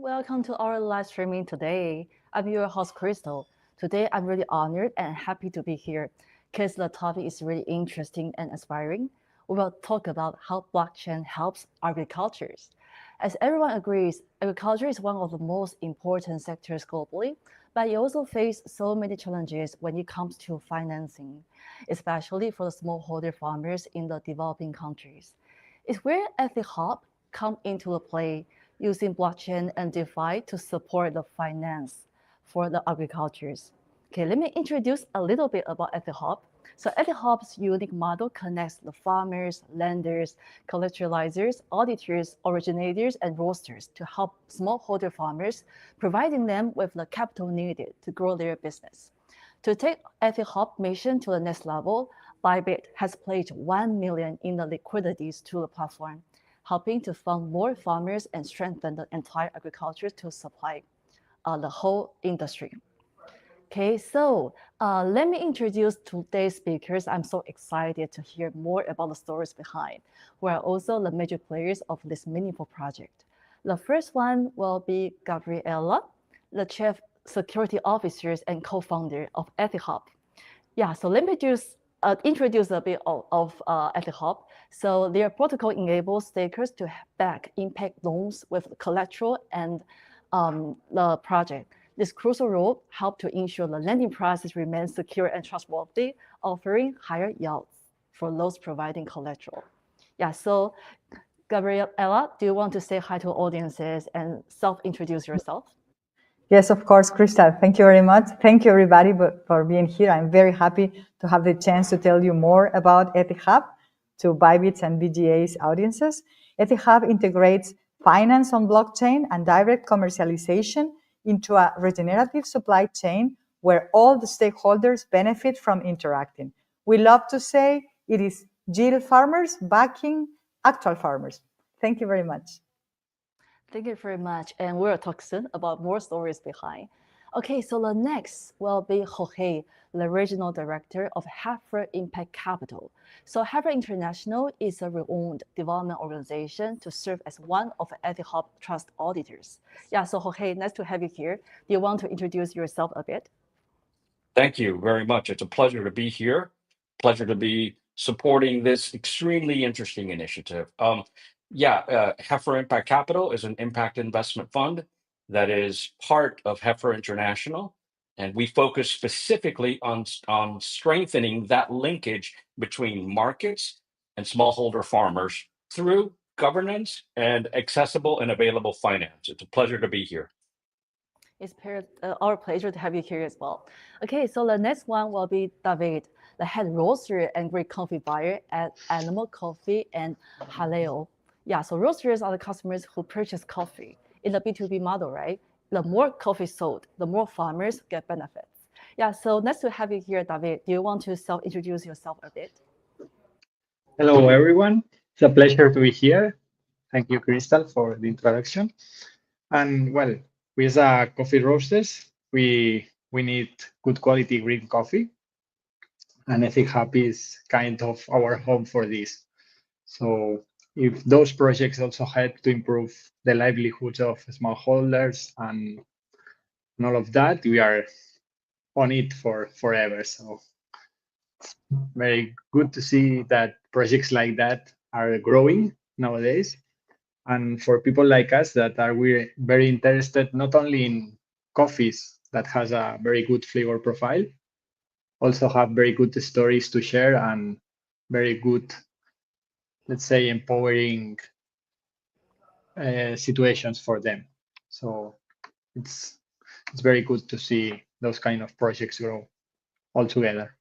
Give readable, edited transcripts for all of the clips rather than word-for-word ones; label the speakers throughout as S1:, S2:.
S1: welcome to our live streaming today. I'm your host, Crystal. Today, I'm really honored and happy to be here because the topic is really interesting and inspiring. We will talk about how blockchain helps agricultures. As everyone agrees, agriculture is one of the most important sectors globally, but it also faces so many challenges when it comes to financing, especially for the smallholder farmers in the developing countries. It's where EthicHub come into the play using blockchain and DeFi to support the finance for the agricultures. Okay, let me introduce a little bit about EthicHub. So EthicHub's unique model connects the farmers, lenders, collateralizers, auditors, originators, and roasters to help smallholder farmers, providing them with the capital needed to grow their business. To take EthicHub mission to the next level, Bybit has pledged 1 million in the liquidities to the platform, helping to fund more farmers and strengthen the entire agriculture to supply the whole industry. Okay, so let me introduce today's speakers. I'm so excited to hear more about the stories behind, who are also the major players of this meaningful project. The first one will be Gabriela, the Chief Security Officer and co-founder of EthicHub. Yeah, so let me just introduce a bit of EthicHub. So their protocol enables stakers to back impact loans with collateral and the project. This crucial role helps to ensure the lending process remains secure and trustworthy, offering higher yields for those providing collateral. Yeah, so Gabriela, do you want to say hi to audiences and self-introduce yourself?
S2: Yes, of course, Crystal. Thank you very much. Thank you, everybody, for being here. I'm very happy to have the chance to tell you more about EthicHub to Bybit's and BGA's audiences. EthicHub integrates finance on blockchain and direct commercialization into a regenerative supply chain where all the stakeholders benefit from interacting. We love to say it is yield farmers backing actual farmers. Thank you very much.
S1: Thank you very much. And we'll talk soon about more stories behind. Okay, so the next will be Jorge, the regional director of Heifer Impact Capital. So Heifer International is a renowned development organization to serve as one of EthicHub trust auditors. Yeah, so Jorge, nice to have you here. Do you want to introduce yourself a bit?
S3: Thank you very much. It's a pleasure to be here. Pleasure to be supporting this extremely interesting initiative. Heifer Impact Capital is an impact investment fund that is part of Heifer International, and we focus specifically on strengthening that linkage between markets and smallholder farmers through governance and accessible and available finance. It's a pleasure to be here.
S1: It's our pleasure to have you here as well. Okay, so the next one will be David, the head roaster and great coffee buyer at Animal Coffee and Haleo. Yeah, so roasters are the customers who purchase coffee in the B2B model, right? The more coffee sold, the more farmers get benefits. Yeah, so nice to have you here, David. Do you want to self-introduce yourself a bit?
S4: Hello, everyone. It's a pleasure to be here. Thank you, Crystal, for the introduction. And well, we as a coffee roasters, we need good quality green coffee. And EthicHub is kind of our home for this. So if those projects also help to improve the livelihoods of smallholders and all of that, we are on it for forever. So it's very good to see that projects like that are growing nowadays. And for people like us that are we're very interested not only in coffees that has a very good flavor profile, also have very good stories to share and very good, let's say, empowering situations for them. So it's very good to see those kind of projects grow all together.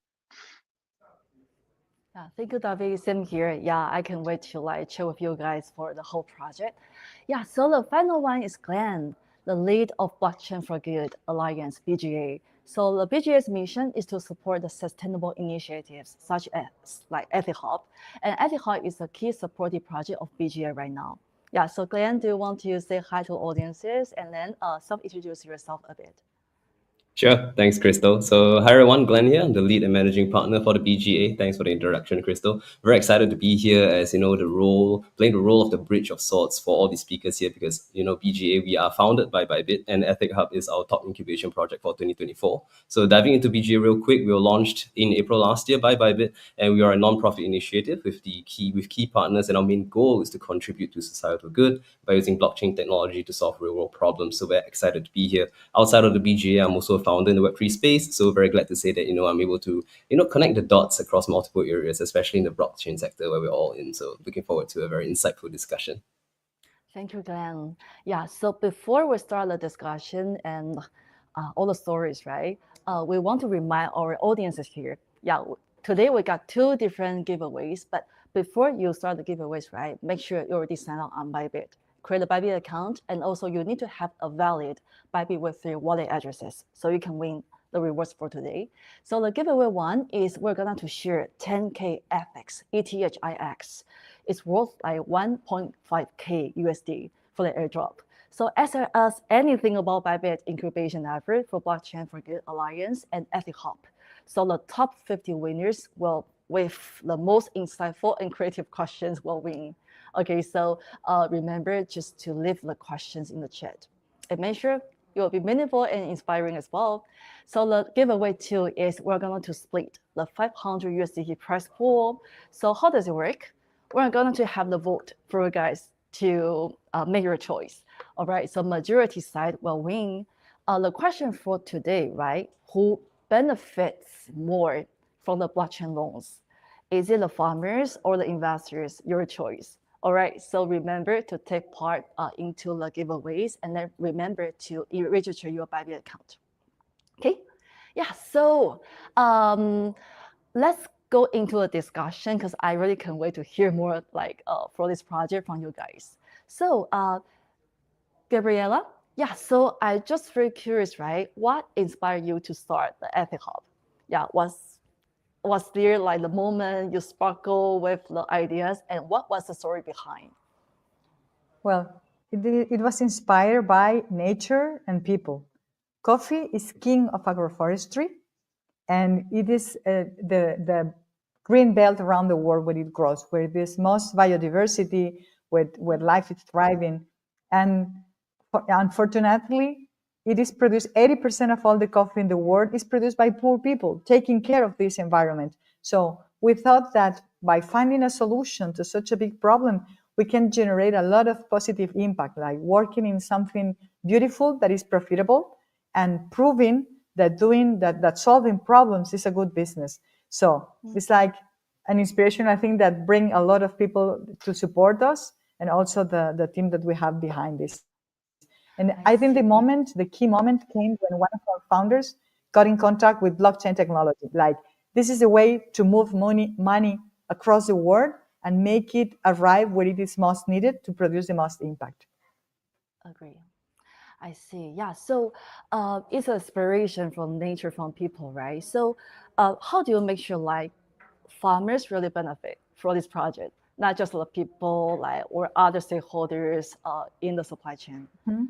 S1: Yeah, thank you, David. Same here. Yeah, I can wait to chill with you guys for the whole project. Yeah, so the final one is Glenn, the lead of Blockchain for Good Alliance, BGA. So the BGA's mission is to support the sustainable initiatives such as EthicHub. And EthicHub is a key supportive project of BGA right now. Yeah, so Glenn, do you want to say hi to audiences and then self-introduce yourself a bit?
S5: Sure. Thanks, Crystal. So, hi everyone, Glenn here. I'm the lead and managing partner for the BGA. Thanks for the introduction, Crystal. Very excited to be here as, playing the role of the bridge of sorts for all the speakers here because, BGA, we are founded by Bybit and EthicHub is our top incubation project for 2024. So, diving into BGA real quick, we were launched in April last year by Bybit and we are a non-profit initiative with key partners, and our main goal is to contribute to societal good by using blockchain technology to solve real-world problems. So, we're excited to be here. Outside of the BGA, I'm also a founder in the Web3 space. So very glad to say that, I'm able to, connect the dots across multiple areas, especially in the blockchain sector where we're all in. So looking forward to a very insightful discussion.
S1: Thank you, Glenn. Yeah, so before we start the discussion and all the stories, right? We want to remind our audiences here. Yeah, today we got 2 different giveaways, but before you start the giveaways, right, make sure you already sign up on Bybit. Create a Bybit account, and also you need to have a valid Bybit Web3 wallet addresses so you can win the rewards for today. So the giveaway one is we're going to share 10K FX, ETHIX. It's worth like 1.5K USD for the airdrop. So ask us anything about Bybit incubation effort for Blockchain for Good Alliance and EthicHub. So the top 50 winners will, with the most insightful and creative questions, will win. Okay, so remember just to leave the questions in the chat. And make sure it will be meaningful and inspiring as well. So the giveaway 2 is we're going to split the 500 USDT prize pool. So how does it work? We're going to have the vote for you guys to make your choice. All right, so majority side will win. The question for today, right? Who benefits more from the blockchain loans? Is it the farmers or the investors? Your choice. All right, so remember to take part into the giveaways, and then remember to register your Bybit account. Okay, yeah, so let's go into a discussion because I really can't wait to hear more for this project from you guys. So Gabriela, yeah, so I just very curious, right? What inspired you to start the EthicHub? Yeah, was there like the moment you sparkle with the ideas, and what was the story behind?
S2: Well, it was inspired by nature and people. Coffee is king of agroforestry, and it is the green belt around the world where it grows, where there's most biodiversity, where life is thriving. And unfortunately, it is produced, 80% of all the coffee in the world is produced by poor people taking care of this environment. So we thought that by finding a solution to such a big problem, we can generate a lot of positive impact, like working in something beautiful that is profitable and proving that that solving problems is a good business. So it's like an inspiration, I think, that bring a lot of people to support us, and also the team that we have behind this. And I think the key moment came when one of our founders got in contact with blockchain technology. Like, this is a way to move money across the world and make it arrive where it is most needed to produce the most impact.
S1: Agree. I see. Yeah. So it's inspiration from nature, from people, right? So how do you make sure like farmers really benefit from this project, not just the people or other stakeholders in the supply chain?
S2: Mm-hmm.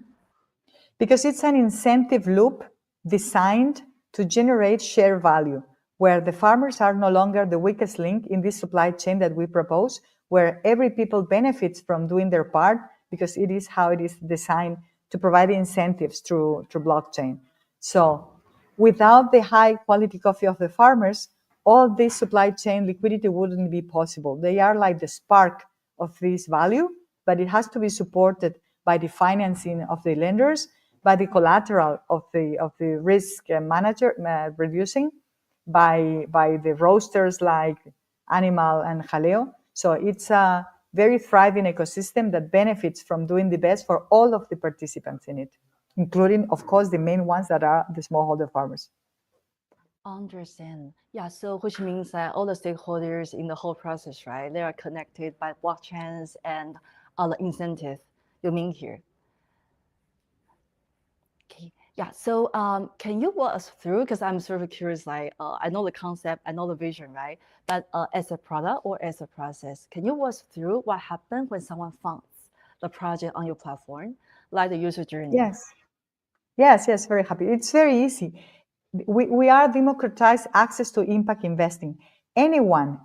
S2: Because it's an incentive loop designed to generate share value, where the farmers are no longer the weakest link in this supply chain that we propose, where every people benefits from doing their part, because it is how it is designed to provide incentives through blockchain. So without the high quality coffee of the farmers, all this supply chain liquidity wouldn't be possible. They are like the spark of this value, but it has to be supported by the financing of the lenders, by the collateral of the risk manager reducing, by the roasters like Animal and Jaleo. So it's a very thriving ecosystem that benefits from doing the best for all of the participants in it, including, of course, the main ones that are the smallholder farmers.
S1: Understand. Yeah, so which means that all the stakeholders in the whole process, right, they are connected by blockchains and other incentives you mean here. Okay. Yeah, so can you walk us through, because I'm sort of curious, I know the concept, I know the vision, right? But as a product or as a process, can you walk us through what happened when someone funds the project on your platform, like the user journey?
S2: Yes, very happy. It's very easy. we are democratized access to impact investing. Anyone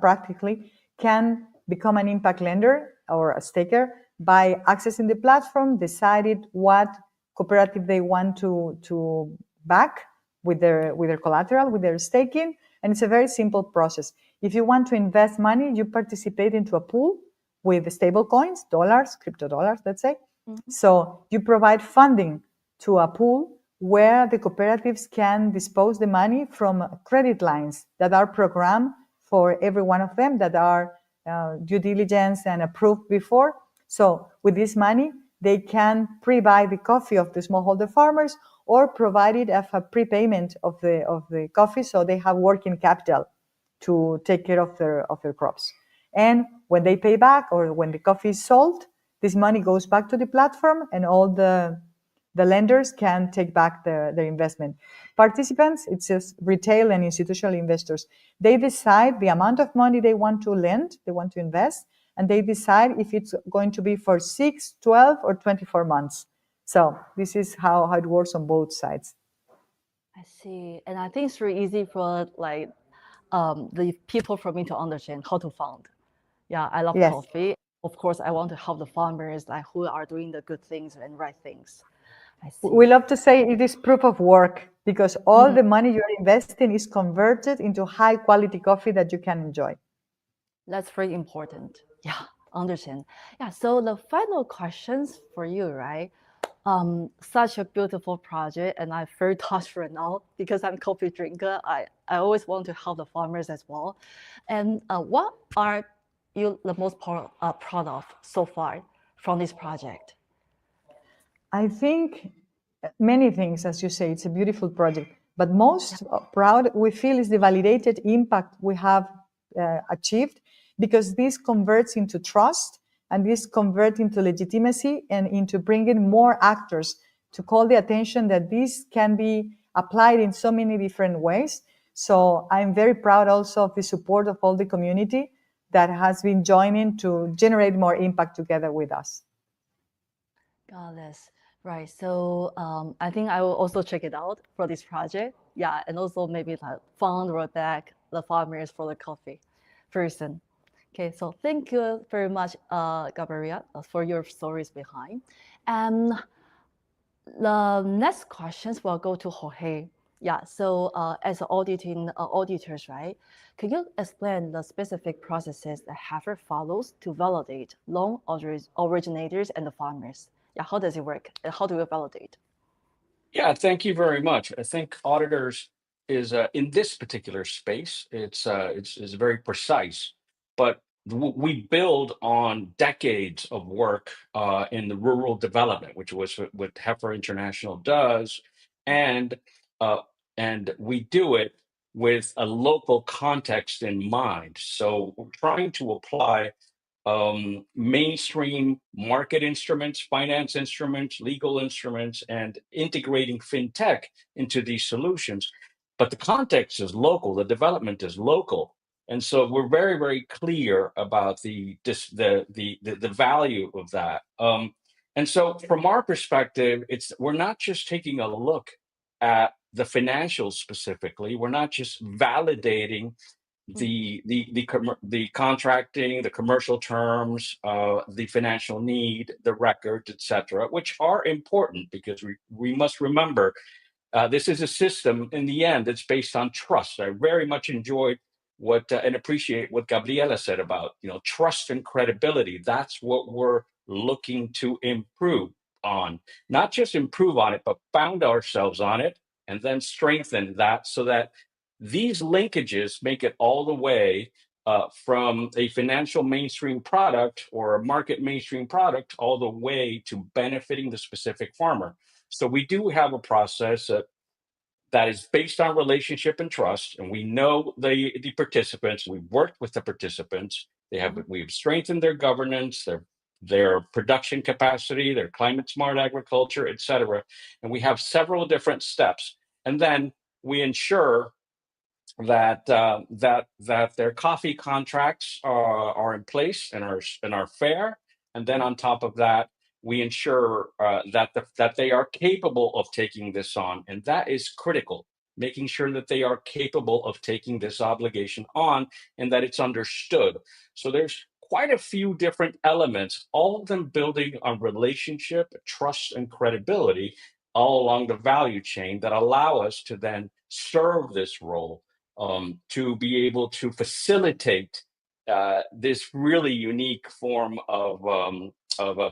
S2: practically can become an impact lender or a staker by accessing the platform, decided what cooperative they want to back with their collateral, with their staking, and it's a very simple process. If you want to invest money, you participate into a pool with stable coins, dollars, crypto dollars, let's say. So you provide funding to a pool where the cooperatives can dispose the money from credit lines that are programmed for every one of them, that are due diligence and approved before. So with this money, they can pre-buy the coffee of the smallholder farmers or provide it as a prepayment of the coffee, so they have working capital to take care of their crops. And when they pay back, or when the coffee is sold, this money goes back to the platform, and all the lenders can take back their investment. Participants, it's just retail and institutional investors. They decide the amount of money they want to lend, they want to invest, and they decide if it's going to be for 6, 12, or 24 months. So this is how it works on both sides.
S1: I see. And I think it's really easy for like the people for me to understand how to fund. Yeah, I love
S2: Yes.
S1: coffee. Of course, I want to help the farmers like who are doing the good things and right things. I see.
S2: We love to say it is proof of work, because all the money you're investing is converted into high quality coffee that you can enjoy.
S1: That's very important. Yeah, understand. Yeah, so the final questions for you, right? Such a beautiful project, and I'm very touched right now because I'm a coffee drinker. I always want to help the farmers as well. And what are you the most proud of so far from this project?
S2: I think many things, as you say, it's a beautiful project. But most proud we feel is the validated impact we have achieved, because this converts into trust, and this converts into legitimacy and into bringing more actors to call the attention that this can be applied in so many different ways. So I'm very proud also of the support of all the community that has been joining to generate more impact together with us.
S1: Got this. Right. So I think I will also check it out for this project. Yeah. And also maybe like fund or back the farmers for the coffee person. Okay. So thank you very much, Gabriela, for your stories behind. And the next questions will go to Jorge. Yeah. So as auditing auditors, right? Can you explain the specific processes that Heifer follows to validate loan originators and the farmers? Yeah, how does it work? And how do we validate?
S3: Yeah, thank you very much. I think auditors is in this particular space. It's very precise, but we build on decades of work in the rural development, which was what Heifer International does, and uh, and we do it with a local context in mind. So we're trying to apply mainstream market instruments, finance instruments, legal instruments, and integrating fintech into these solutions. But the context is local, the development is local. And so we're very, very clear about the value of that. And so from our perspective, we're not just taking a look at the financials specifically. We're not just validating the contracting, the commercial terms, the financial need, the records, etc., which are important because we must remember this is a system in the end that's based on trust. I very much enjoyed what and appreciate what Gabriela said about trust and credibility. That's what we're looking to improve on, not just improve on it, but found ourselves on it and then strengthen that so that these linkages make it all the way from a financial mainstream product or a market mainstream product all the way to benefiting the specific farmer. So we do have a process that is based on relationship and trust, and we know the participants. We've worked with the participants. We've strengthened their governance, their production capacity, their climate smart agriculture, et cetera. And we have several different steps. And then we ensure that their coffee contracts are in place and are fair. And then on top of that, we ensure that they are capable of taking this on, and that is critical. making sure that they are capable of taking this obligation on and that it's understood. So there's quite a few different elements, all of them building on relationship, trust, and credibility all along the value chain that allow us to then serve this role, to be able to facilitate this really unique form of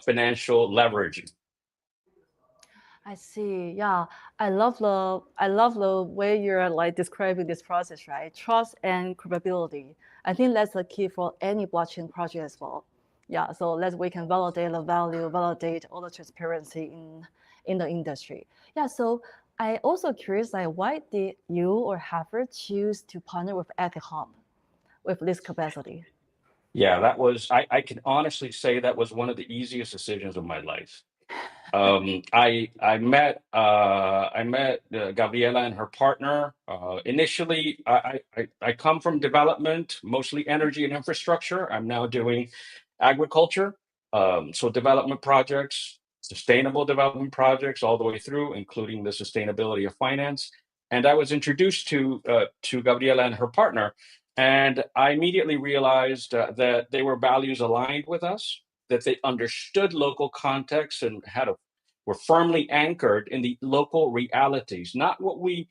S3: financial leverage.
S1: I see. Yeah, I love the way you're like describing this process, right? Trust and credibility. I think that's the key for any blockchain project as well. Yeah, so that we can validate the value, validate all the transparency in the industry. Yeah, so I also curious, like, why did you or Harvard choose to partner with EthicHub with this capacity?
S3: Yeah, that was, I can honestly say that was one of the easiest decisions of my life. I met Gabriela and her partner. Initially, I come from development, mostly energy and infrastructure. I'm now doing agriculture, so development projects, sustainable development projects, all the way through, including the sustainability of finance. And I was introduced to Gabriela and her partner, and I immediately realized that they were values aligned with us, that they understood local context and were firmly anchored in the local realities, not what we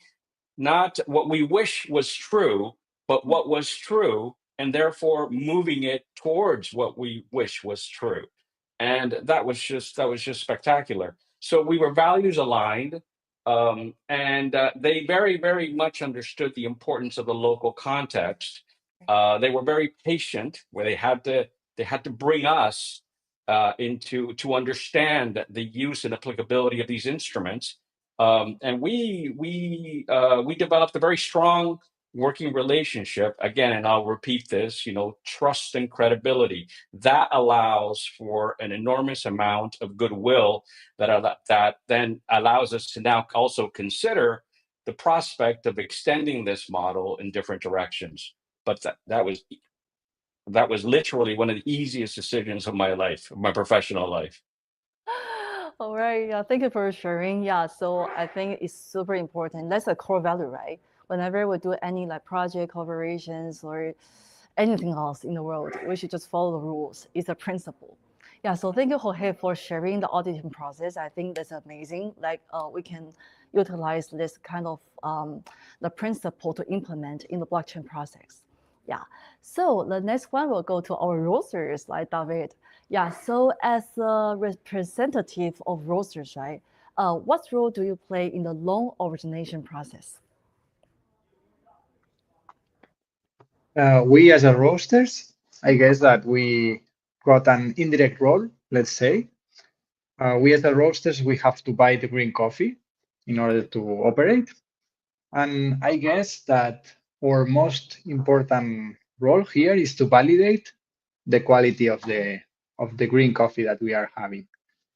S3: wish was true, but what was true, and therefore moving it towards what we wish was true. And that was just spectacular. So we were values aligned, and they very, very much understood the importance of the local context. They were very patient, where they had to bring us into to understand the use and applicability of these instruments, and we developed a very strong working relationship again, and I'll repeat this, trust and credibility that allows for an enormous amount of goodwill that then allows us to now also consider the prospect of extending this model in different directions. But that was literally one of the easiest decisions of my life, of my professional life.
S1: All right. Yeah. Thank you for sharing. Yeah. So I think it's super important. That's a core value, right? Whenever we do any like project collaborations or anything else in the world, we should just follow the rules. It's a principle. Yeah. So thank you, Jorge, for sharing the auditing process. I think that's amazing. Like we can utilize this kind of the principle to implement in the blockchain process. Yeah. So the next one will go to our roasters, like David. Yeah, so as a representative of roasters, right, what role do you play in the loan origination process?
S4: We as a roasters, I guess that we got an indirect role, let's say. We as a roasters, we have to buy the green coffee in order to operate. And I guess that our most important role here is to validate the quality of the green coffee that we are having.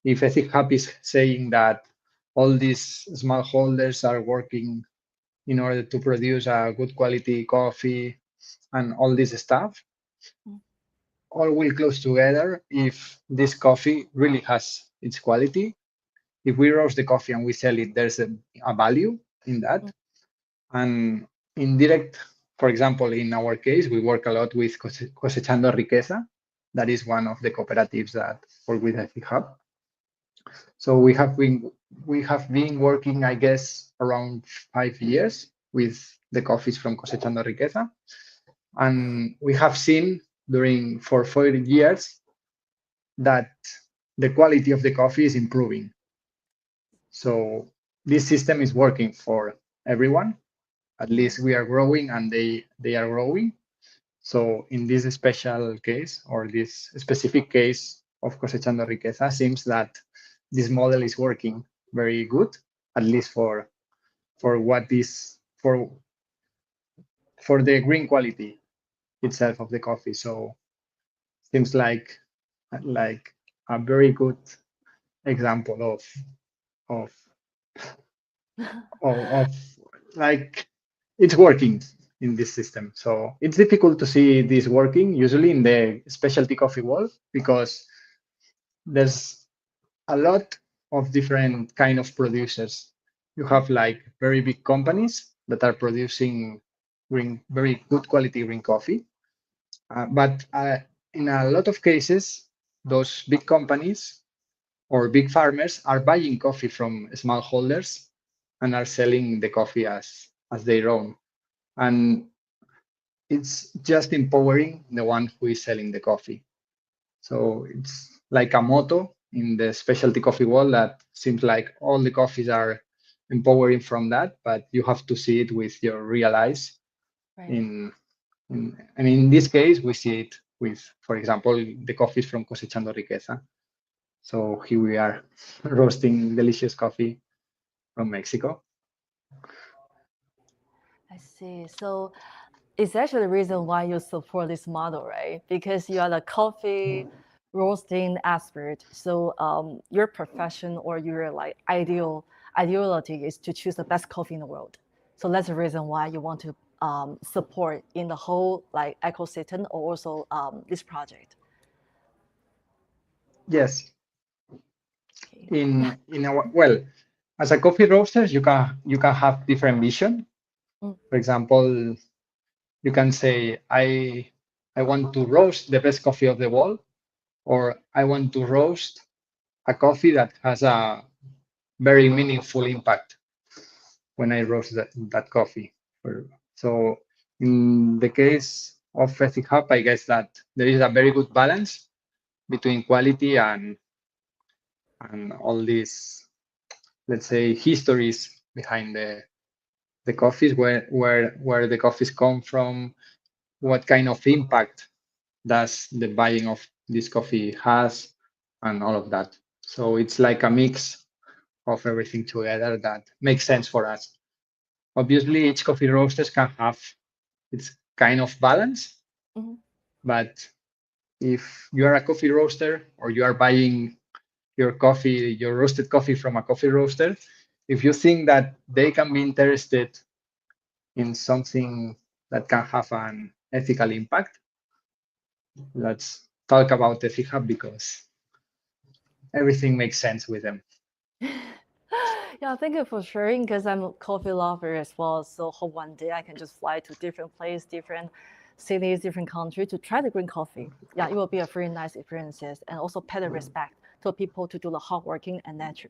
S4: If EthicHub is saying that all these smallholders are working in order to produce a good quality coffee and all this stuff, all will close together if this coffee really has its quality. If we roast the coffee and we sell it, there's a value in that. And indirect, for example, in our case, we work a lot with Cosechando Riqueza. That is one of the cooperatives that work with EthicHub. So we have been working, I guess, around 5 years with the coffees from Cosechando Riqueza. And we have seen for 4 years that the quality of the coffee is improving. So this system is working for everyone. At least we are growing and they are growing. So in this special case, or this specific case of Cosechando Riqueza, seems that this model is working very good, at least for what is for the green quality itself of the coffee. So seems like a very good example of like it's working in this system. So it's difficult to see this working usually in the specialty coffee world because there's a lot of different kind of producers. You have like very big companies that are producing very good quality green coffee. But in a lot of cases, those big companies or big farmers are buying coffee from smallholders and are selling the coffee as their own. And it's just empowering the one who is selling the coffee. So it's like a motto in the specialty coffee world that seems like all the coffees are empowering from that, but you have to see it with your real eyes.
S1: Right.
S4: And in this case, we see it with, for example, the coffees from Cosechando Riqueza. So here we are roasting delicious coffee from Mexico.
S1: I see. So it's actually the reason why you support this model, right? Because you are the coffee roasting expert. So your profession or your like ideology is to choose the best coffee in the world. So that's the reason why you want to support in the whole like ecosystem or also this project.
S4: Yes,
S1: Okay.
S4: in our, well, as a coffee roaster, you can have different vision.
S1: Mm.
S4: For example, you can say I want to roast the best coffee of the world, or I want to roast a coffee that has a very meaningful impact when I roast that coffee. So in the case of EthicHub, I guess that there is a very good balance between quality and all these, let's say, histories behind the coffees, where the coffees come from, what kind of impact does the buying of this coffee has, and all of that. So it's like a mix of everything together that makes sense for us. Obviously, each coffee roasters can have its kind of balance,
S1: Mm-hmm.
S4: but if you are a coffee roaster or you are buying your roasted coffee from a coffee roaster, if you think that they can be interested in something that can have an ethical impact, let's talk about EthicHub because everything makes sense with them.
S1: Yeah, thank you for sharing because I'm a coffee lover as well. So hope one day I can just fly to different places, different cities, different countries to try the green coffee. Yeah, it will be a very nice experiences and also pay the respect to people to do the hard working and nature.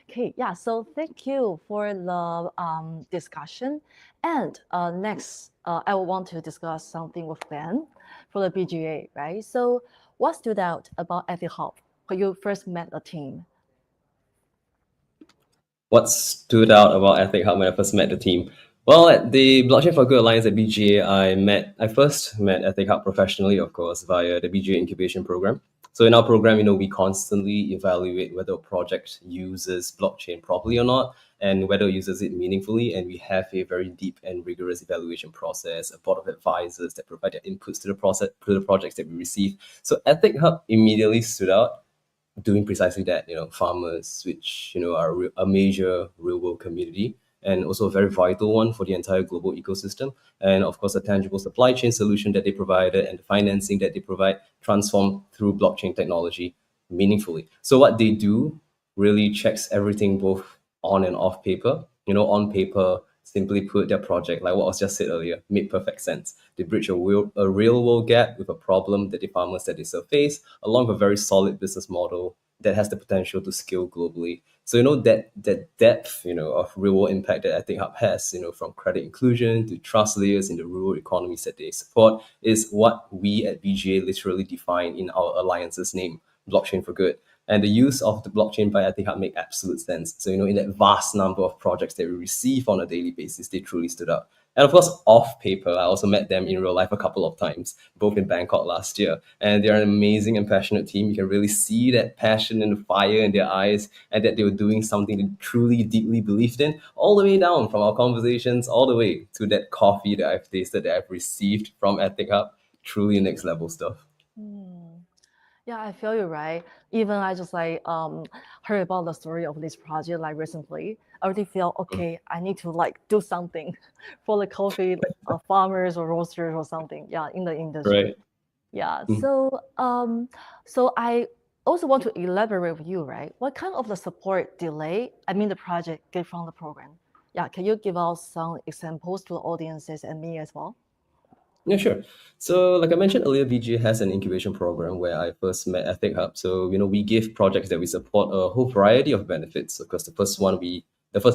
S1: Okay, yeah, so thank you for the discussion. And next, I want to discuss something with Ben for the BGA, right? So what stood out about EthicHub when you first met the team?
S5: What stood out about EthicHub when I first met the team? Well, at the Blockchain for Good Alliance at BGA, I first met EthicHub professionally, of course, via the BGA incubation program. So in our program, we constantly evaluate whether a project uses blockchain properly or not, and whether it uses it meaningfully. And we have a very deep and rigorous evaluation process, a board of advisors that provide their inputs to the process, to the projects that we receive. So EthicHub immediately stood out, doing precisely that. Farmers, which are a major real world community and also a very vital one for the entire global ecosystem, and of course a tangible supply chain solution that they provided and the financing that they provide transformed through blockchain technology meaningfully. So what they do really checks everything both on and off paper. On paper, simply put, their project, like what was just said earlier, made perfect sense. They bridge a real world gap with a problem that the farmers that they serve face, along with a very solid business model that has the potential to scale globally. So that depth of real world impact that EthicHub has, from credit inclusion to trust layers in the rural economies that they support, is what we at BGA literally define in our alliance's name, Blockchain for Good. And the use of the blockchain by EthicHub make absolute sense. So, in that vast number of projects that we receive on a daily basis, they truly stood out. And of course, off paper, I also met them in real life a couple of times, both in Bangkok last year. And they're an amazing and passionate team. You can really see that passion and the fire in their eyes, and that they were doing something they truly, deeply believed in, all the way down from our conversations, all the way to that coffee that I've tasted, that I've received from EthicHub. Truly next level stuff.
S1: Yeah, I feel you right. Even I just like heard about the story of this project like recently. I already feel okay. I need to like do something for the coffee farmers or roasters or something. Yeah, in the industry.
S5: Right.
S1: Yeah. So I also want to elaborate with you, right? What kind of the support delay? I mean, the project get from the program. Yeah, can you give us some examples to the audiences and me as well?
S5: Yeah, sure. So, like I mentioned earlier, BGA has an incubation program where I first met EthicHub. So, we give projects that we support a whole variety of benefits. Of course, the first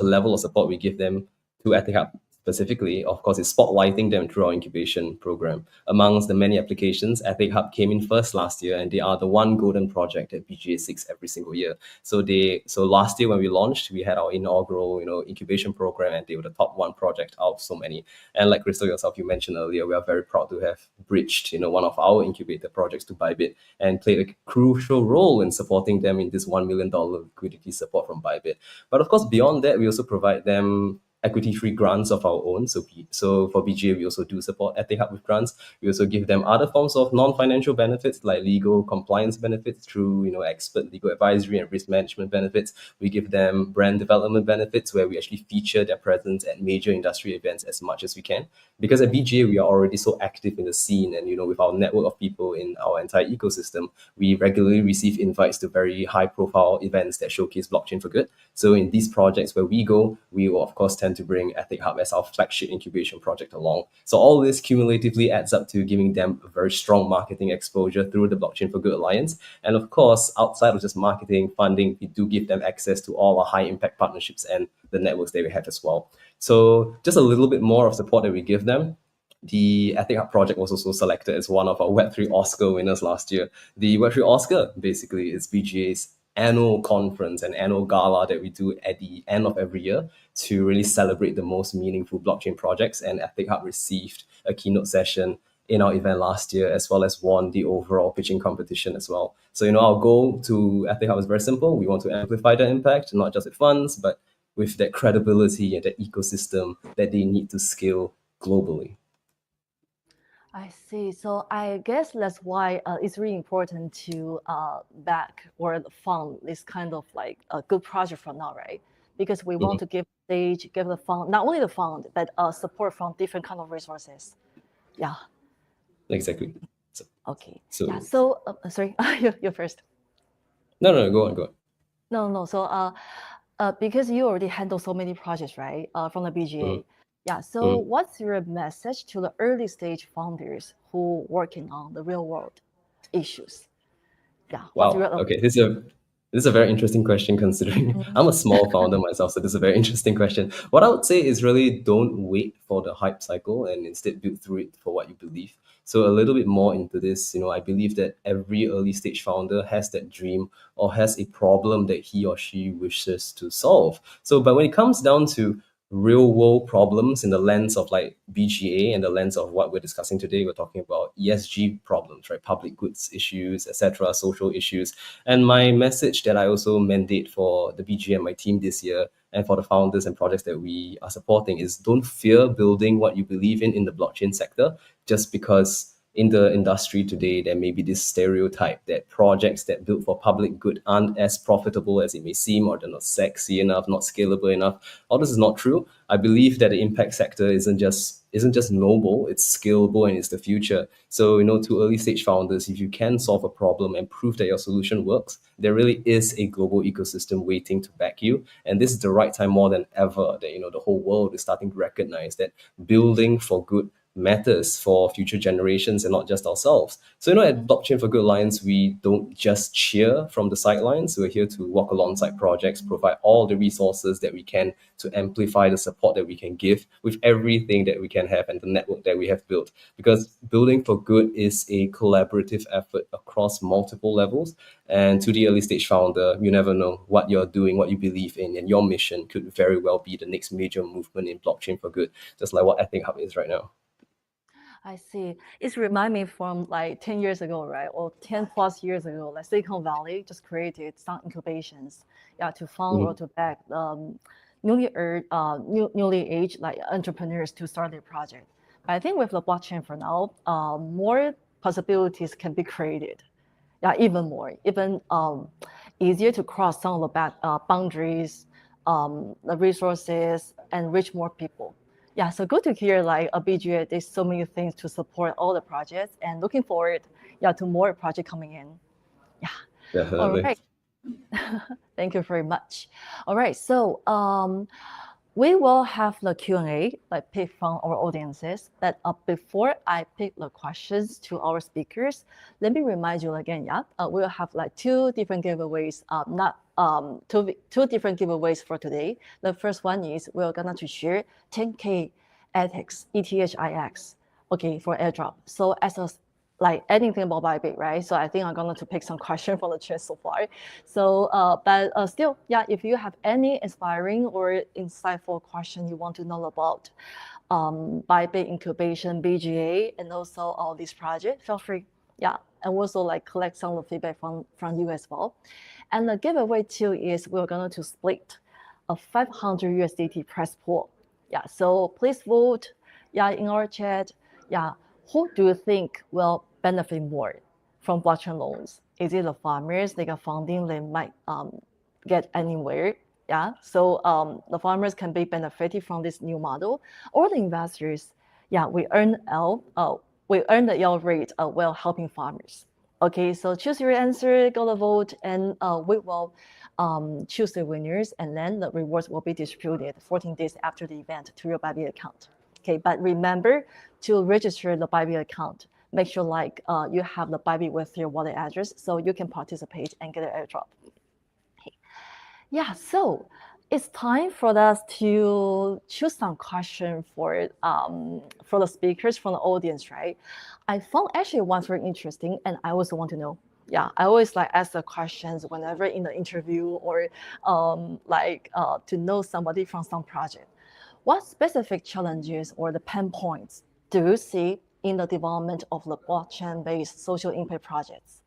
S5: level of support we give them to EthicHub specifically, of course, is spotlighting them through our incubation program. Amongst the many applications, EthicHub came in first last year, and they are the one golden project that BGA seeks every single year. So last year when we launched, we had our inaugural, incubation program, and they were the top one project out of so many. And like Crystal yourself, you mentioned earlier, we are very proud to have bridged, one of our incubator projects to Bybit and played a crucial role in supporting them in this $1 million liquidity support from Bybit. But of course, beyond that, we also provide them equity-free grants of our own. So for BGA, we also do support EthicHub with grants. We also give them other forms of non-financial benefits like legal compliance benefits through, expert legal advisory and risk management benefits. We give them brand development benefits where we actually feature their presence at major industry events as much as we can. Because at BGA, we are already so active in the scene, and with our network of people in our entire ecosystem, we regularly receive invites to very high-profile events that showcase blockchain for good. So in these projects where we go, we will of course tend to bring EthicHub as our flagship incubation project along. So all this cumulatively adds up to giving them a very strong marketing exposure through the Blockchain for Good Alliance. And of course, outside of just marketing, funding, we do give them access to all our high impact partnerships and the networks that we have as well. So just a little bit more of support that we give them. The EthicHub project was also selected as one of our Web3 Oscar winners last year. The Web3 Oscar basically is BGA's annual conference and annual gala that we do at the end of every year to really celebrate the most meaningful blockchain projects. And EthicHub received a keynote session in our event last year, as well as won the overall pitching competition as well. So, our goal to EthicHub is very simple. We want to amplify their impact, not just with funds, but with that credibility and that ecosystem that they need to scale globally.
S1: I see. So I guess that's why it's really important to back or fund this kind of like a good project from now, right? Because we want to give stage, give the fund, not only the fund, but support from different kind of resources. Yeah.
S5: Exactly.
S1: Okay.
S5: So,
S1: yeah. So sorry, you're first.
S5: No, go on.
S1: No. So because you already handle so many projects, right? From the BGA. Yeah. So what's your message to the early stage founders who working on the real world issues? Yeah.
S5: Wow. Okay. This is a very interesting question considering I'm a small founder myself. So this is a very interesting question. What I would say is really don't wait for the hype cycle and instead build through it for what you believe. So a little bit more into this, I believe that every early stage founder has that dream or has a problem that he or she wishes to solve. So, but when it comes down to real world problems in the lens of like BGA and the lens of what we're discussing today, we're talking about ESG problems, right? Public goods issues, etc., social issues. And my message that I also mandate for the BGA and my team this year and for the founders and projects that we are supporting is don't fear building what you believe in the blockchain sector, just because in the industry today, there may be this stereotype that projects that build for public good aren't as profitable as it may seem, or they're not sexy enough, not scalable enough. All this is not true. I believe that the impact sector isn't just noble, it's scalable and it's the future. So, to early stage founders, if you can solve a problem and prove that your solution works, there really is a global ecosystem waiting to back you. And this is the right time more than ever that, the whole world is starting to recognize that building for good matters for future generations and not just ourselves. So, at Blockchain for Good Alliance, we don't just cheer from the sidelines. We're here to walk alongside projects, provide all the resources that we can to amplify the support that we can give with everything that we can have and the network that we have built. Because building for good is a collaborative effort across multiple levels. And to the early stage founder, you never know what you're doing, what you believe in, and your mission could very well be the next major movement in blockchain for good, just like what EthicHub is right now.
S1: I see. It's remind me from like 10 years ago, right? Or 10 plus years ago, like Silicon Valley just created some incubations, to fund or to back newly aged like entrepreneurs to start their project. But I think with the blockchain for now, more possibilities can be created. Yeah, even more, even easier to cross some of the boundaries, the resources, and reach more people. Yeah, so good to hear like a BGA, there's so many things to support all the projects and looking forward, to more project coming in. Yeah.
S5: Definitely.
S1: All right. Thank you very much. All right. So we will have the Q&A, like pick from our audiences. But before I pick the questions to our speakers, let me remind you again, we'll have like two different giveaways, two different giveaways for today. The first one is we're gonna to share 10K ethics, ETHIX, okay, for airdrop. So as a like anything about Bybit, right? So I think I'm going to pick some question from the chat so far. So, but still, if you have any inspiring or insightful question you want to know about Bybit incubation, BGA, and also all these projects, feel free. And also like collect some of the feedback from you as well. And the giveaway too is we're going to split a 500 USDT press pool. So please vote. In our chat. Who do you think will benefit more from blockchain loans? Is it the farmers? They got funding, they might get anywhere. So the farmers can be benefited from this new model, or the investors. We earn the L rate while helping farmers. Okay, so choose your answer, go to vote, and we will choose the winners, and then the rewards will be distributed 14 days after the event to your Bybit account. Okay, but remember to register the Bybit account. Make sure like you have the Bybit with your wallet address so you can participate and get an airdrop. Okay. So it's time for us to choose some question for the speakers from the audience, right? I found actually one very interesting, and I also want to know. I always like ask the questions whenever in the interview or to know somebody from some project. What specific challenges or the pain points do you see in the development of the blockchain-based social impact projects?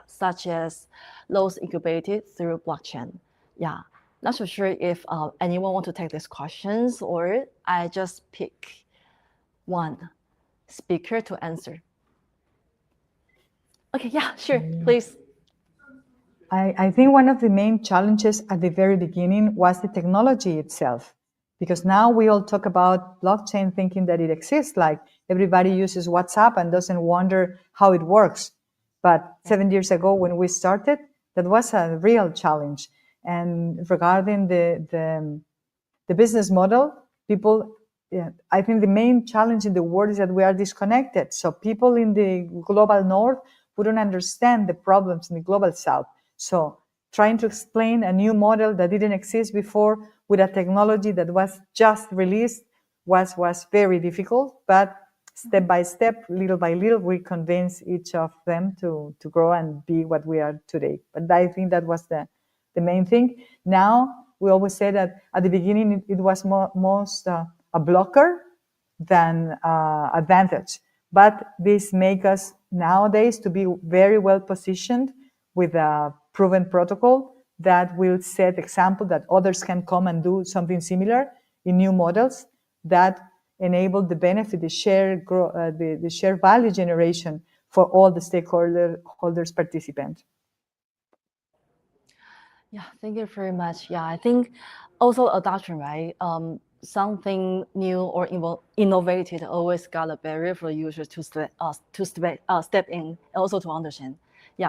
S1: Such as those incubated through blockchain. Not so sure if anyone want to take these questions, or I just pick one speaker to answer. Okay, sure, please.
S2: I think one of the main challenges at the very beginning was the technology itself. Because now we all talk about blockchain thinking that it exists, like everybody uses WhatsApp and doesn't wonder how it works. But 7 years ago when we started, that was a real challenge. And regarding the business model, I think the main challenge in the world is that we are disconnected. So people in the global north wouldn't understand the problems in the global south. So trying to explain a new model that didn't exist before with a technology that was just released was very difficult, but step by step, little by little, we convinced each of them to grow and be what we are today. But I think that was the main thing. Now, we always say that at the beginning, it was most a blocker than advantage. But this makes us nowadays to be very well positioned with a proven protocol that will set example that others can come and do something similar in new models that enable the benefit, the share value generation for all the stakeholders participants.
S1: Thank you very much. I think also adoption, right? Something new or innovative always got a barrier for users to step in and also to understand.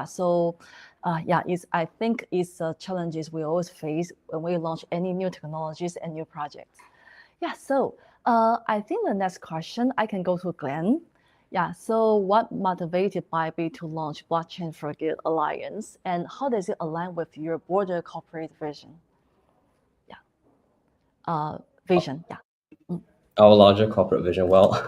S1: So I think it's challenges we always face when we launch any new technologies and new projects. So I think the next question I can go to Glenn. So what motivated Bybit to launch Blockchain for Good Alliance, and how does it align with your broader corporate vision? Vision.
S5: Our larger corporate vision. Well,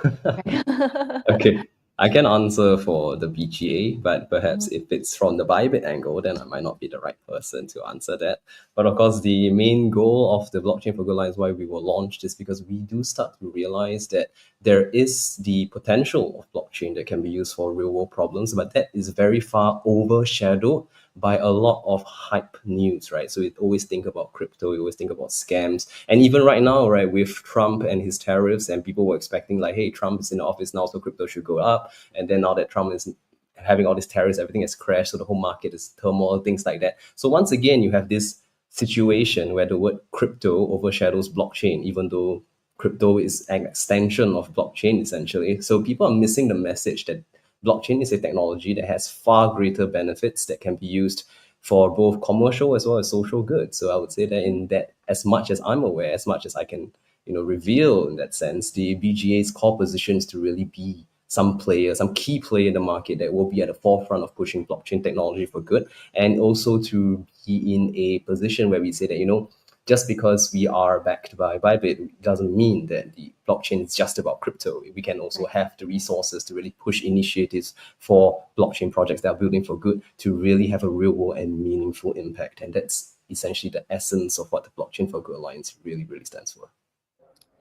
S5: okay. I can answer for the BGA, but perhaps if it's from the Bybit angle, then I might not be the right person to answer that. But of course, the main goal of the Blockchain for Good Alliance, why we were launched, is because we do start to realize that there is the potential of blockchain that can be used for real world problems, but that is very far overshadowed by a lot of hype news, right? So we always think about crypto, we always think about scams. And even right now, right, with Trump and his tariffs, and people were expecting like, hey, Trump is in the office now, so crypto should go up. And then now that Trump is having all these tariffs, everything has crashed, so the whole market is turmoil, things like that. So once again, you have this situation where the word crypto overshadows blockchain, even though crypto is an extension of blockchain, essentially. So people are missing the message that blockchain is a technology that has far greater benefits that can be used for both commercial as well as social good. So I would say that in that, as much as I'm aware, as much as I can, reveal in that sense, the BGA's core position is to really be some player, some key player in the market that will be at the forefront of pushing blockchain technology for good, and also to be in a position where we say that, just because we are backed by Bybit doesn't mean that the blockchain is just about crypto. We can also have the resources to really push initiatives for blockchain projects that are building for good to really have a real world and meaningful impact. And that's essentially the essence of what the Blockchain for Good Alliance really, really stands for.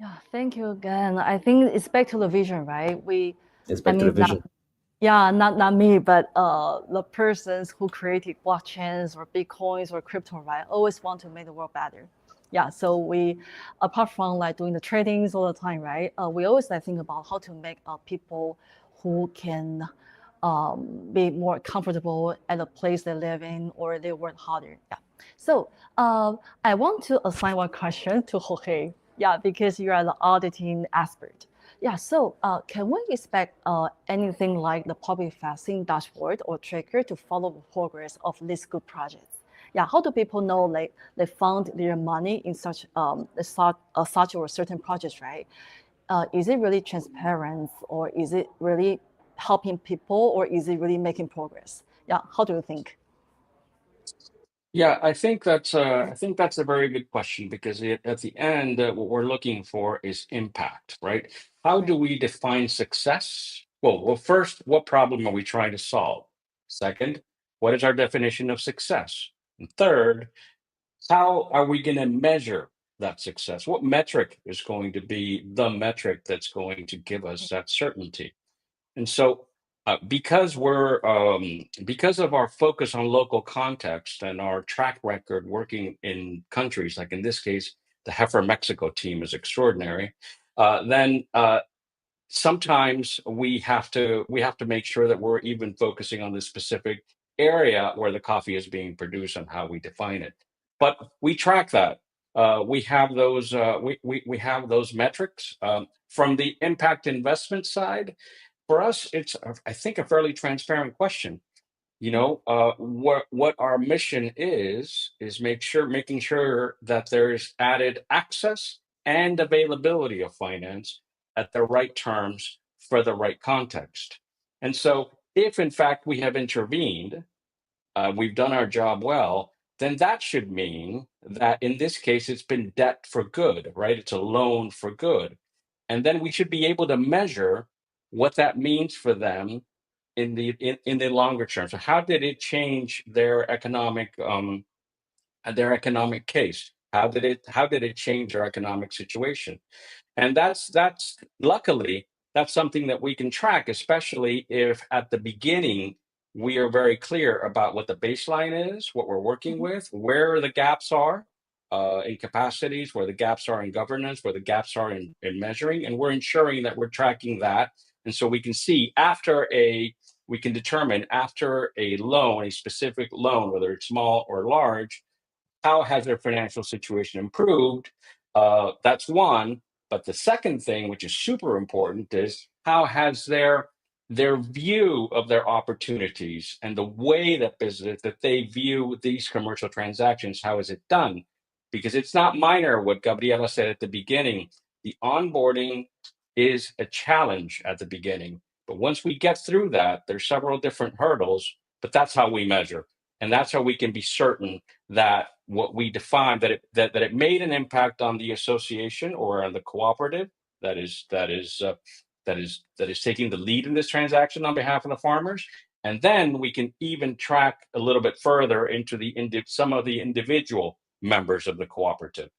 S1: Yeah, thank you again. I think it's back to the vision, right?
S5: It's back to the vision.
S1: Not me, but the persons who created blockchains or bitcoins or crypto, right, always want to make the world better. Yeah, so we, apart from like doing the tradings all the time, right, we always like think about how to make people who can be more comfortable at the place they live in or they work harder. Yeah. So I want to assign one question to Jorge. Yeah, because you are the auditing expert. Yeah, so can we expect anything like the public facing dashboard or tracker to follow the progress of these good projects? Yeah, how do people know like they found their money in such or certain projects, right? Is it really transparent, or is it really helping people, or is it really making progress? Yeah, how do you think?
S3: Yeah, I think that's a very good question because at the end, what we're looking for is impact, right? How do we define success? Well, first, what problem are we trying to solve? Second, what is our definition of success? And third, how are we going to measure that success? What metric is going to be the metric that's going to give us that certainty? And so, because of our focus on local context and our track record working in countries like in this case, the Heifer Mexico team is extraordinary. Then sometimes we have to make sure that we're even focusing on the specific area where the coffee is being produced and how we define it. But we track that. We have those metrics from the impact investment side. For us, it's I think a fairly transparent question. What our mission is making sure that there's added access and availability of finance at the right terms for the right context. And so, if in fact we have intervened, we've done our job well, then that should mean that in this case it's been debt for good, right? It's a loan for good. And then we should be able to measure what that means for them in the longer term. So how did it change their economic case? How did it change their economic situation? And that's luckily that's something that we can track, especially if at the beginning we are very clear about what the baseline is, what we're working with, where the gaps are in capacities, where the gaps are in governance, where the gaps are in measuring, and we're ensuring that we're tracking that. And so we can determine after a loan, a specific loan, whether it's small or large, how has their financial situation improved? That's one. But the second thing, which is super important, is how has their view of their opportunities and the way that they view these commercial transactions, how is it done? Because it's not minor what Gabriela said at the beginning. The onboarding is a challenge at the beginning. But once we get through that, there's several different hurdles, but that's how we measure. And that's how we can be certain that what we define that it made an impact on the association or on the cooperative that is taking the lead in this transaction on behalf of the farmers. And then we can even track a little bit further into some of the individual members of the cooperative.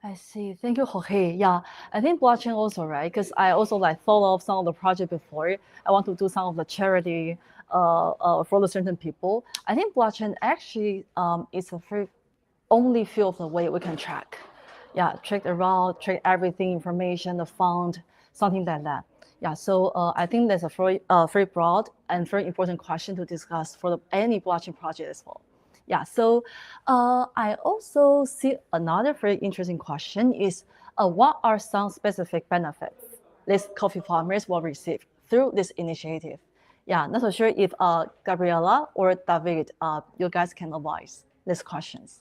S1: I see. Thank you, Jorge. Yeah, I think blockchain also, right? Because I also like thought of some of the project before. I want to do some of the charity for the certain people. I think blockchain actually is a very only few of the way we can track. Yeah, track the route, track everything, information, the fund, something like that. Yeah, so I think that's a very broad and very important question to discuss for any blockchain project as well. Yeah, so I also see another very interesting question is what are some specific benefits these coffee farmers will receive through this initiative? Yeah, not so sure if Gabriela or David, you guys can advise these questions.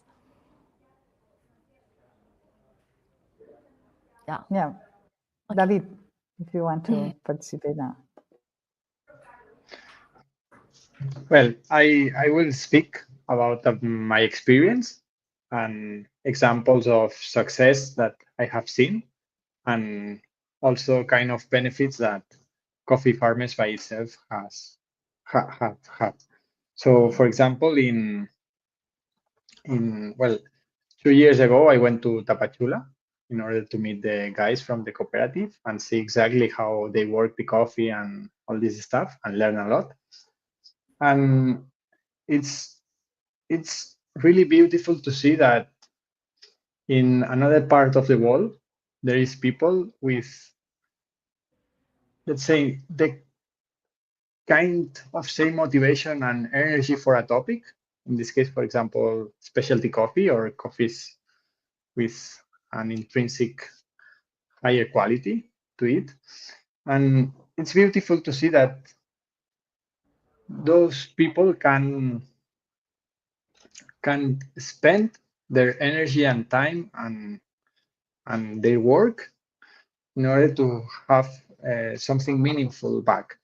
S1: Yeah.
S2: Yeah. David, if you want to participate now.
S4: Well, I will speak about my experience and examples of success that I have seen, and also kind of benefits that coffee farmers by itself have had. So, for example, in well, 2 years ago, I went to Tapachula in order to meet the guys from the cooperative and see exactly how they work the coffee and all this stuff and learn a lot. And it's really beautiful to see that in another part of the world there is people with, let's say, the kind of same motivation and energy for a topic. In this case, for example, specialty coffee or coffees with an intrinsic higher quality to it. And it's beautiful to see that those people can spend their energy and time and their work in order to have something meaningful back.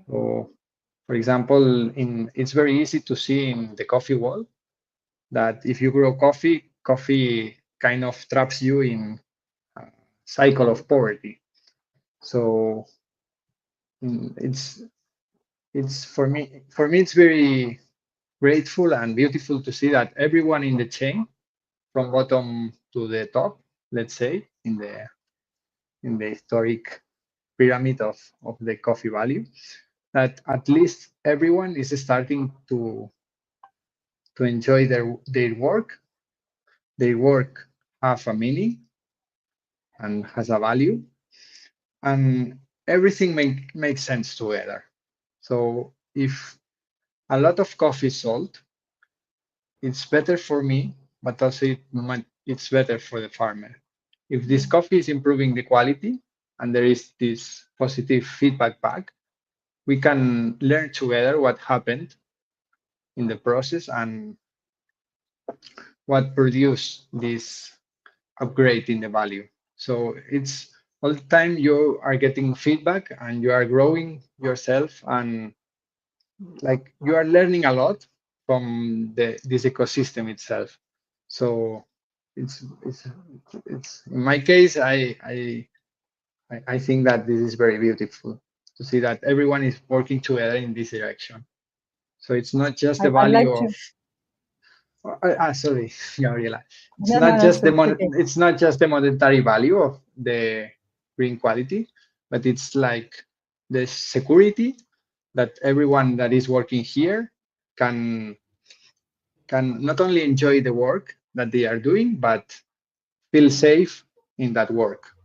S4: So, for example, it's very easy to see in the coffee world that if you grow coffee, coffee kind of traps you in a cycle of poverty. So it's for me it's very grateful and beautiful to see that everyone in the chain, from bottom to the top, let's say, in the historic pyramid of the coffee value, that at least everyone is starting to enjoy their work. Their work have a meaning and has a value, and everything makes sense together. So if a lot of coffee is sold, it's better for me, but also it's better for the farmer. If this coffee is improving the quality and there is this positive feedback back, we can learn together what happened in the process and what produced this upgrade in the value. So it's all the time you are getting feedback and you are growing yourself, and like you are learning a lot from this ecosystem itself. So it's in my case, I think that this is very beautiful to see that everyone is working together in this direction. So it's not just the
S2: I'd like
S4: value
S2: to.
S4: of sorry, Gabriela. It's
S2: No, no,
S4: not
S2: no,
S4: just
S2: so it's okay.
S4: it's not just the monetary value of the green quality, but it's like the security that everyone that is working here can not only enjoy the work that they are doing, but feel safe in that work,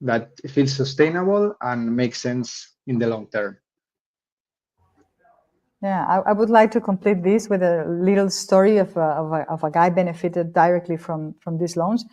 S4: that feels sustainable and makes sense in the long term.
S2: Yeah, I would like to complete this with a little story of a guy benefited directly from these loans.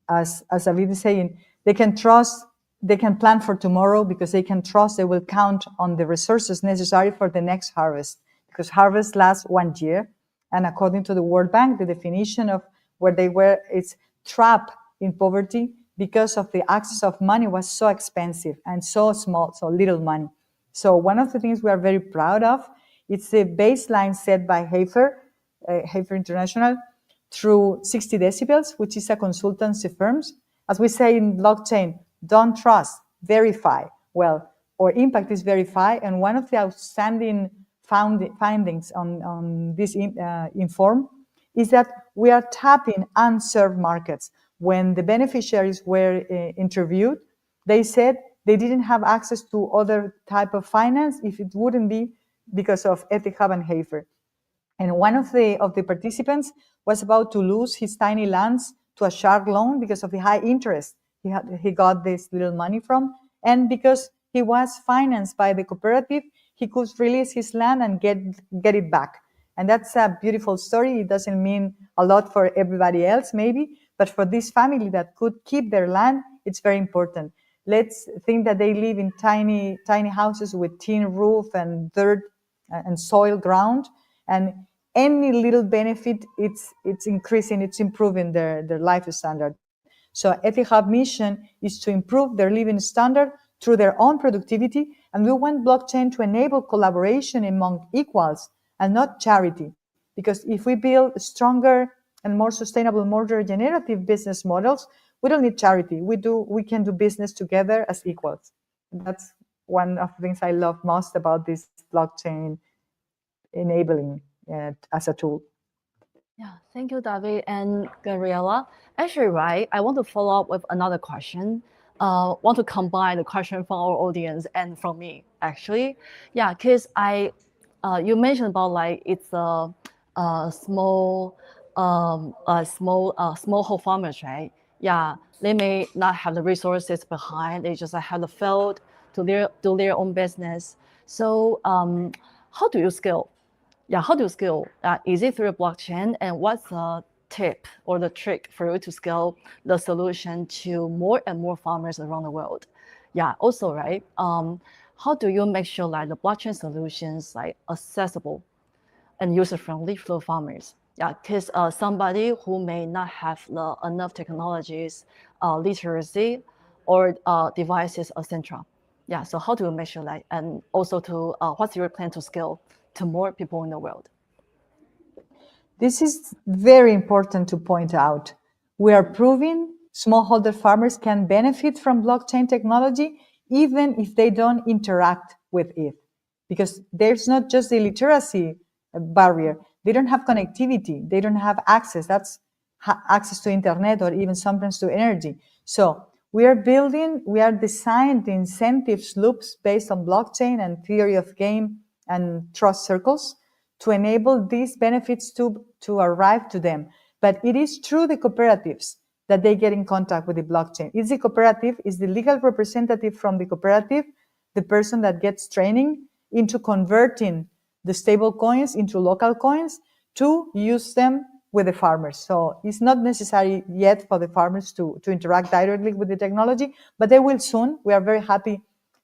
S2: As David is saying, they can trust, they can plan for tomorrow because they can trust they will count on the resources necessary for the next harvest, because harvest lasts 1 year. And according to the World Bank, the definition of where they were, it's trapped in poverty because of the access of money was so expensive and so small, so little money. So one of the things we are very proud of, it's the baseline set by Hafer International, through 60 decibels, which is a consultancy firm. As we say in blockchain, don't trust, verify. Well, our impact is verify, and one of the outstanding findings on this Inform is that we are tapping unserved markets. When the beneficiaries were interviewed, they said they didn't have access to other type of finance if it wouldn't be because of EthicHub and Hafer. And one of the participants was about to lose his tiny lands to a shark loan because of the high interest he got this little money from, and because he was financed by the cooperative, he could release his land and get it back. And that's a beautiful story. It doesn't mean a lot for everybody else, maybe, but for this family that could keep their land, it's very important. Let's think that they live in tiny houses with tin roof and dirt and soil ground, and any little benefit, it's increasing, it's improving their life standard. So EthicHub mission is to improve their living standard through their own productivity, and we want blockchain to enable collaboration among equals and not charity. Because if we build stronger and more sustainable, more regenerative business models, we don't need charity. We can do business together as equals. That's one of the things I love most about this blockchain enabling as a tool.
S1: Yeah, thank you, David and Gabriela. Actually, right, I want to follow up with another question. Want to combine the question from our audience and from me, actually. Yeah, because you mentioned about like it's smallhold farmers, right? Yeah, they may not have the resources behind. They just have the field to do their own business. So, how do you scale? Yeah, how do you scale? Is it through a blockchain? And what's the tip or the trick for you to scale the solution to more and more farmers around the world? Yeah, also, right? How do you make sure like the blockchain solutions like accessible and user-friendly for farmers? Yeah, because somebody who may not have enough technologies, literacy, or devices, etc. Yeah, so how do you measure that? And also to what's your plan to scale to more people in the world?
S2: This is very important to point out. We are proving smallholder farmers can benefit from blockchain technology even if they don't interact with it. Because there's not just the literacy barrier. They don't have connectivity. They don't have access. That's access to internet or even sometimes to energy. So we are designing the incentives loops based on blockchain and theory of game and trust circles to enable these benefits to arrive to them. But it is through the cooperatives that they get in contact with the blockchain. It's the cooperative, is the legal representative from the cooperative, the person that gets training into converting the stable coins into local coins to use them with the farmers. So it's not necessary yet for the farmers to interact directly with the technology, but they will soon. We are very happy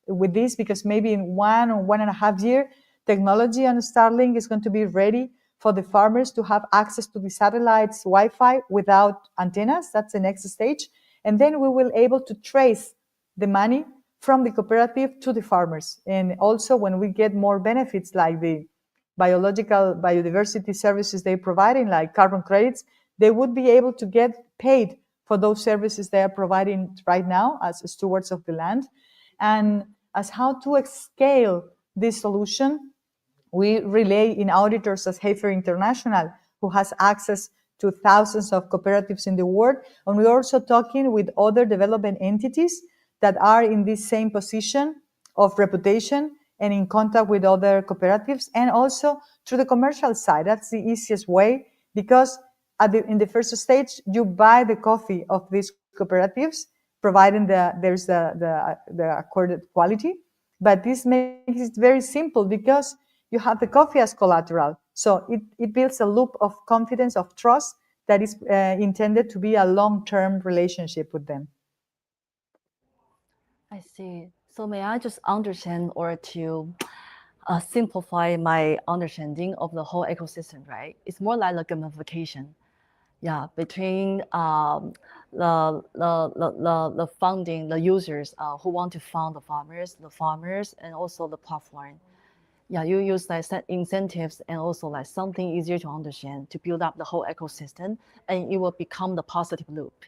S2: with this because maybe in 1 or 1.5 years, technology on Starlink is going to be ready for the farmers to have access to the satellites Wi-Fi without antennas. That's the next stage. And then we will be able to trace the money from the cooperative to the farmers. And also when we get more benefits like the biodiversity services they're providing, like carbon credits, they would be able to get paid for those services they are providing right now as stewards of the land. And as how to scale this solution, we rely in auditors as Hafer International, who has access to thousands of cooperatives in the world. And we're also talking with other development entities that are in this same position of reputation and in contact with other cooperatives, and also through the commercial side. That's the easiest way, because in the first stage, you buy the coffee of these cooperatives, providing there's the accorded quality. But this makes it very simple because you have the coffee as collateral. So it builds a loop of confidence, of trust that is intended to be a long-term relationship with them.
S1: I see. So may I just understand or to simplify my understanding of the whole ecosystem, right? It's more like a gamification. Yeah, between the funding, the users who want to fund the farmers, and also the platform. Yeah, you use like incentives and also like something easier to understand to build up the whole ecosystem, and it will become the positive loop.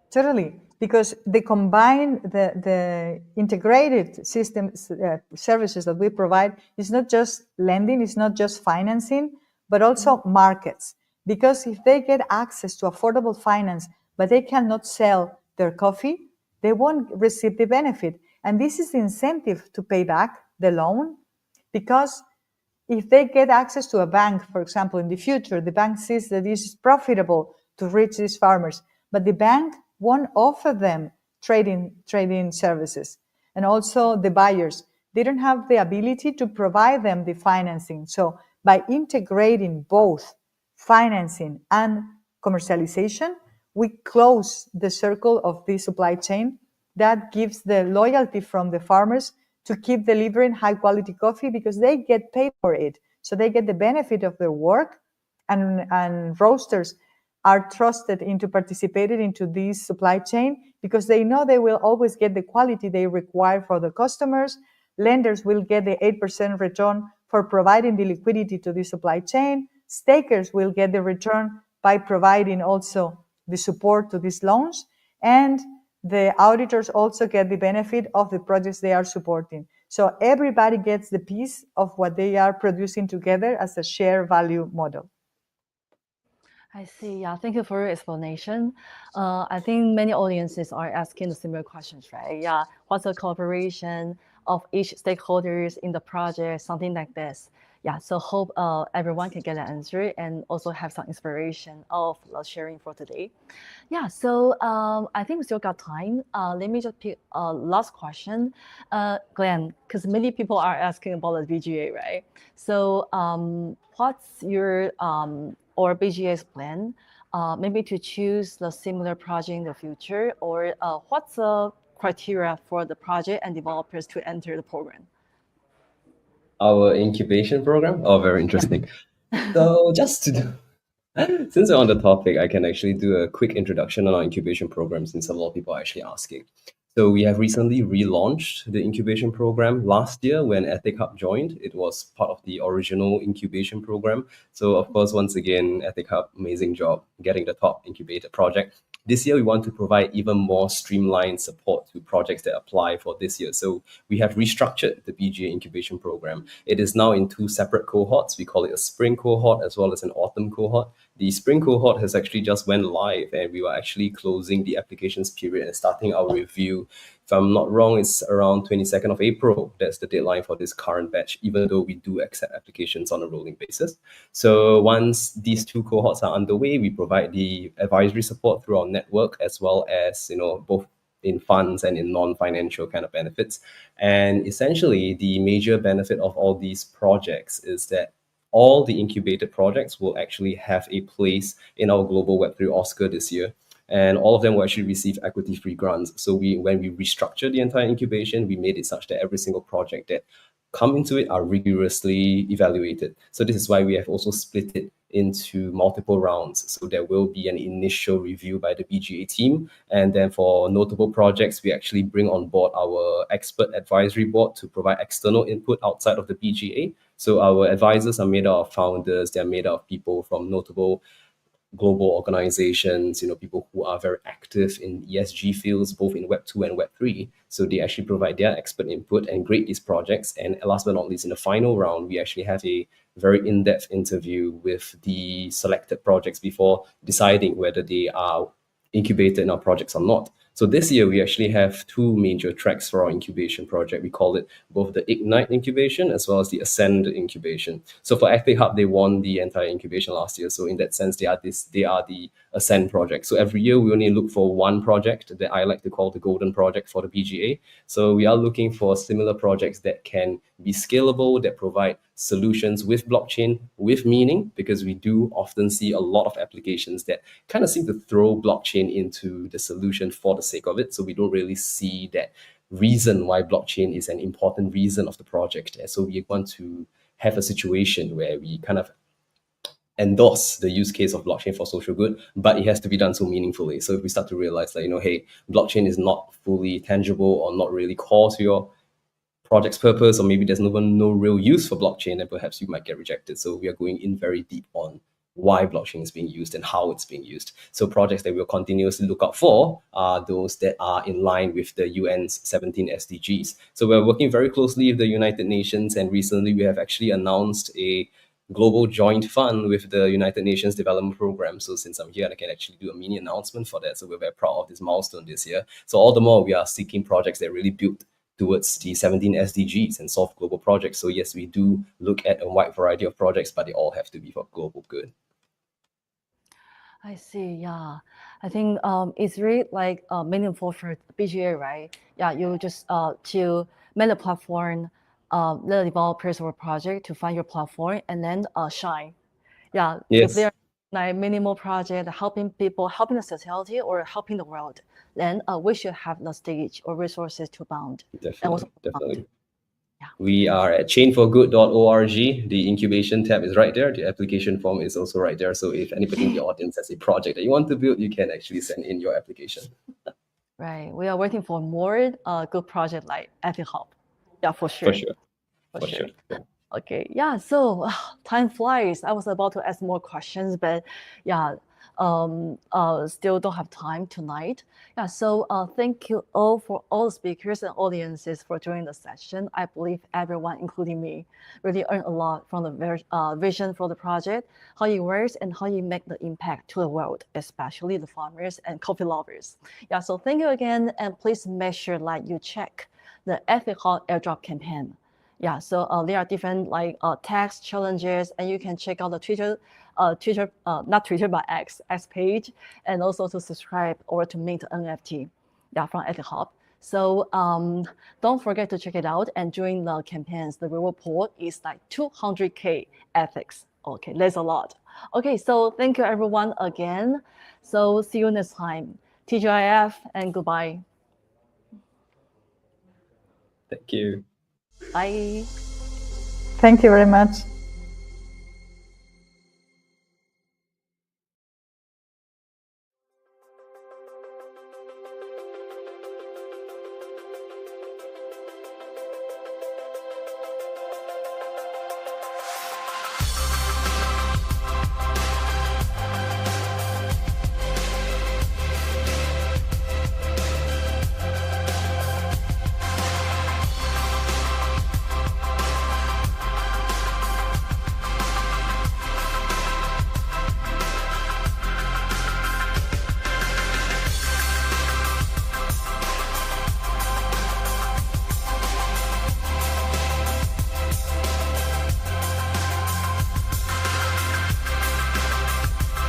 S2: Totally, because they combine the integrated systems services that we provide. It's not just lending, it's not just financing, but also markets. Because if they get access to affordable finance, but they cannot sell their coffee, they won't receive the benefit. And this is the incentive to pay back the loan, because if they get access to a bank, for example, in the future, the bank sees that this is profitable to reach these farmers, but the bank won't offer them trading services. And also the buyers, they don't have the ability to provide them the financing. So by integrating both financing and commercialization, we close the circle of the supply chain. That gives the loyalty from the farmers to keep delivering high quality coffee because they get paid for it. So they get the benefit of their work, and roasters are trusted into participating into this supply chain because they know they will always get the quality they require for the customers. Lenders will get the 8% return for providing the liquidity to the supply chain. Stakers will get the return by providing also the support to these loans. And the auditors also get the benefit of the projects they are supporting. So everybody gets the piece of what they are producing together as a share value model.
S1: I see. Yeah, thank you for your explanation. I think many audiences are asking the similar questions, right? Yeah, what's the cooperation of each stakeholders in the project, something like this. Yeah, so hope everyone can get an answer and also have some inspiration of sharing for today. Yeah, so I think we still got time. Let me just pick a last question. Glenn, because many people are asking about the BGA, right? So what's your or BGA's plan, maybe to choose the similar project in the future, or what's the criteria for the project and developers to enter the program?
S5: Our incubation program? Oh, very interesting. So just to since we're on the topic, I can actually do a quick introduction on our incubation program since a lot of people are actually asking. So we have recently relaunched the incubation program last year when EthicHub joined. It was part of the original incubation program. So of course, once again, EthicHub, amazing job getting the top incubated project. This year, we want to provide even more streamlined support to projects that apply for this year. So we have restructured the BGA incubation program. It is now in 2 separate cohorts. We call it a spring cohort as well as an autumn cohort. The spring cohort has actually just went live, and we were actually closing the applications period and starting our review. If I'm not wrong, it's around 22nd of April. That's the deadline for this current batch, even though we do accept applications on a rolling basis. So once these 2 cohorts are underway, we provide the advisory support through our network, as well as, both in funds and in non-financial kind of benefits. And essentially, the major benefit of all these projects is that all the incubated projects will actually have a place in our global Web3 Oscar this year. And all of them will actually receive equity-free grants. So when we restructured the entire incubation, we made it such that every single project that come into it are rigorously evaluated. So this is why we have also split it into multiple rounds. So there will be an initial review by the BGA team. And then for notable projects, we actually bring on board our expert advisory board to provide external input outside of the BGA. So our advisors are made up of founders, they're made up of people from notable global organizations, people who are very active in ESG fields, both in Web 2 and Web 3. So they actually provide their expert input and grade these projects. And last but not least, in the final round, we actually have a very in-depth interview with the selected projects before deciding whether they are incubated in our projects or not. So this year, we actually have 2 major tracks for our incubation project. We call it both the Ignite incubation as well as the Ascend incubation. So for EthicHub, they won the entire incubation last year. So in that sense, they are the Ascend project. So every year, we only look for 1 project that I like to call the golden project for the BGA. So we are looking for similar projects that can be scalable, that provide solutions with blockchain, with meaning, because we do often see a lot of applications that kind of seem to throw blockchain into the solution for the sake of it. So we don't really see that reason why blockchain is an important reason of the project. So we want to have a situation where we kind of endorse the use case of blockchain for social good, but it has to be done so meaningfully. So if we start to realize that, hey, blockchain is not fully tangible or not really core to your project's purpose, or maybe there's no real use for blockchain, and perhaps you might get rejected. So we are going in very deep on why blockchain is being used and how it's being used. So projects that we'll continuously look out for are those that are in line with the UN's 17 SDGs. So we're working very closely with the United Nations, and recently we have actually announced a global joint fund with the United Nations Development Program. So since I'm here, I can actually do a mini announcement for that. So we're very proud of this milestone this year. So all the more we are seeking projects that really build towards the 17 SDGs and solve global projects. So yes, we do look at a wide variety of projects, but they all have to be for global good.
S1: I see. Yeah, I think it's really like meaningful for BGA, right? Yeah, you just to make a platform, let the developers of a project to find your platform and then shine. Yeah,
S5: Yes.
S1: if they're like minimal project, helping people, helping the society, or helping the world, then we should have the stage or resources to bound.
S5: Definitely. Yeah. We are at chainforgood.org. The incubation tab is right there. The application form is also right there. So if anybody in the audience has a project that you want to build, you can actually send in your application.
S1: Right. We are waiting for more good project like EthicHub. Yeah, for sure.
S5: For sure. Yeah.
S1: Okay. Yeah. So time flies. I was about to ask more questions, but yeah, still don't have time tonight. Yeah. So thank you all for all the speakers and audiences for joining the session. I believe everyone, including me, really earned a lot from the vision for the project, how it works, and how you make the impact to the world, especially the farmers and coffee lovers. Yeah. So thank you again, and please make sure like you check the EthicHub airdrop campaign. Yeah, so there are different like tax challenges, and you can check out the Twitter, not Twitter, but X page, and also to subscribe or to mint NFT, yeah, from EthicHub. So don't forget to check it out. And during the campaigns, the reward pool is like 200K ethics. Okay, that's a lot. Okay, so thank you everyone again. So see you next time. TGIF and goodbye.
S5: Thank you.
S1: Bye.
S2: Thank you very much.